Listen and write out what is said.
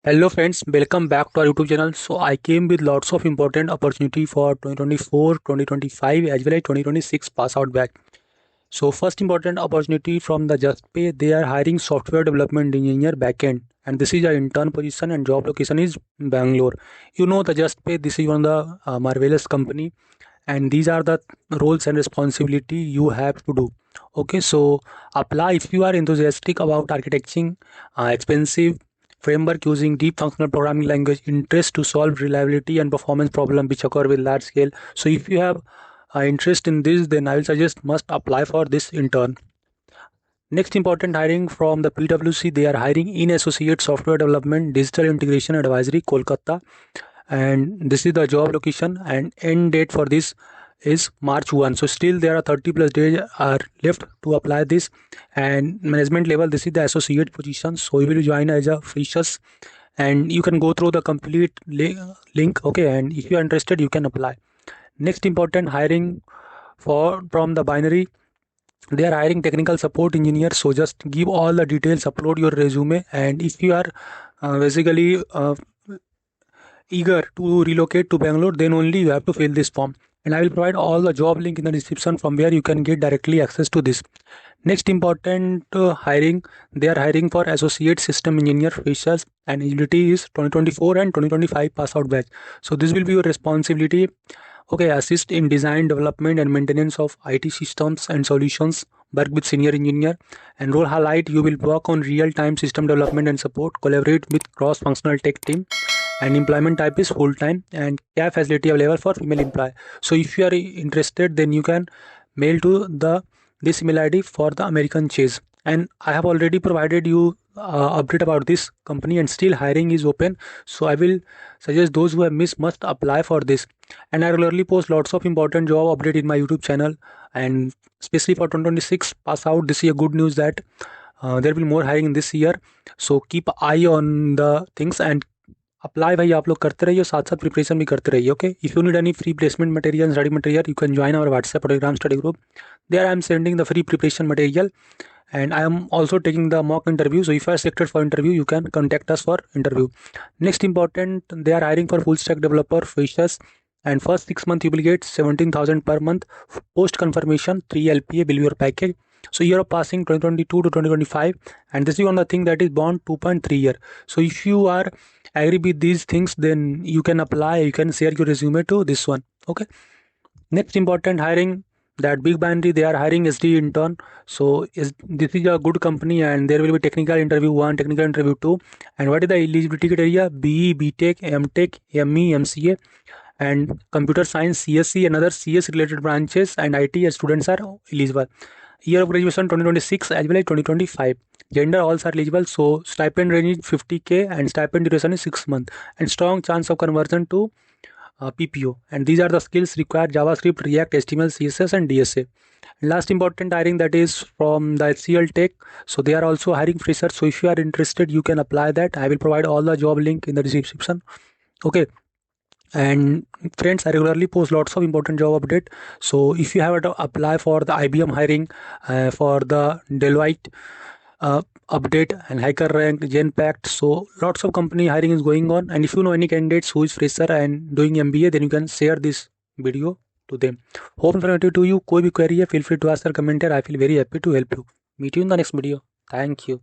Hello friends, welcome back to our YouTube channel. So I came with lots of important opportunity for 2024, 2025 as well as 2026 pass out batch. So first important opportunity from the JustPay, they are hiring software development engineer backend, and this is a intern position and job location is Bangalore. You know the JustPay, this is one of the marvelous company, and these are the roles and responsibility you have to do. Okay, so apply if you are enthusiastic about architecting expensive framework using deep functional programming language, interest to solve reliability and performance problem which occur with large scale. So if you have interest in this, then I will suggest must apply for this intern. Next important hiring from the PwC, they are hiring in associate software development digital integration advisory Kolkata, and this is the job location and end date for this is March 1. So still there are 30 plus days are left to apply this, and management level, this is the associate position, so you will join as a freshers, and you can go through the complete link. Okay, and if you are interested you can apply. Next important hiring for from the binary, they are hiring technical support engineer, so just give all the details, upload your resume, and if you are basically eager to relocate to Bangalore, then only you have to fill this form. And I will provide all the job link in the description from where you can get directly access to this. Next important hiring, they are hiring for associate system engineer freshers, and eligibility is 2024 and 2025 pass out batch. So this will be your responsibility. Okay, assist in design, development and maintenance of IT systems and solutions, work with senior engineer, and role highlight, you will work on real-time system development and support, collaborate with cross-functional tech team, and employment type is full-time, and cap facility available for female employee. So if you are interested, then you can mail to the this email ID for the American Chase. And I have already provided you update about this company, and still hiring is open, so I will suggest those who have missed must apply for this. And I regularly post lots of important job update in my YouTube channel, and especially for 2026 pass out, this is a good news that there will be more hiring this year. So keep eye on the things and apply भाई आप लोग करते रहिए, साथ साथ preparation भी करते रहिए. Okay, if you need any free placement material, study material, you can join our WhatsApp Telegram study group. There I am sending the free preparation material, and I am also taking the mock interview. So if you are selected for interview, you can contact us for interview. Next important, they are hiring for full stack developer freshers, and first 6 months you will get 17,000 per month. Post confirmation 3 LPA will be your package. So year of passing 2022 to 2025, and this is one of the thing that is bond 2.3 year. So if you are agree with these things, then you can apply, you can share your resume to this one. Okay, next important hiring, that big binary, they are hiring SD intern. So this is a good company, and there will be technical interview 1, technical interview 2. And what is the eligibility criteria? BE, BTech, MTech, ME, MCA, and computer science, CSC and other CS related branches, and IT as students are eligible. Year of graduation 2026 as well as 2025. Gender also are eligible. So stipend range is 50K, and stipend duration is 6 months, and strong chance of conversion to PPO. And these are the skills required: JavaScript, React, HTML, CSS, and DSA. And last important hiring, that is from the HCL Tech. So they are also hiring freshers. So if you are interested, you can apply that. I will provide all the job link in the description. Okay. And friends, I regularly post lots of important job update. So if you have to apply for the IBM hiring, for the Deloitte update, and HackerRank, Genpact, so lots of company hiring is going on. And if you know any candidates who is fresher and doing MBA, then you can share this video to them. Hope informative to you. कोई भी query है, feel free to ask or comment here. I feel very happy to help you. Meet you in the next video. Thank you.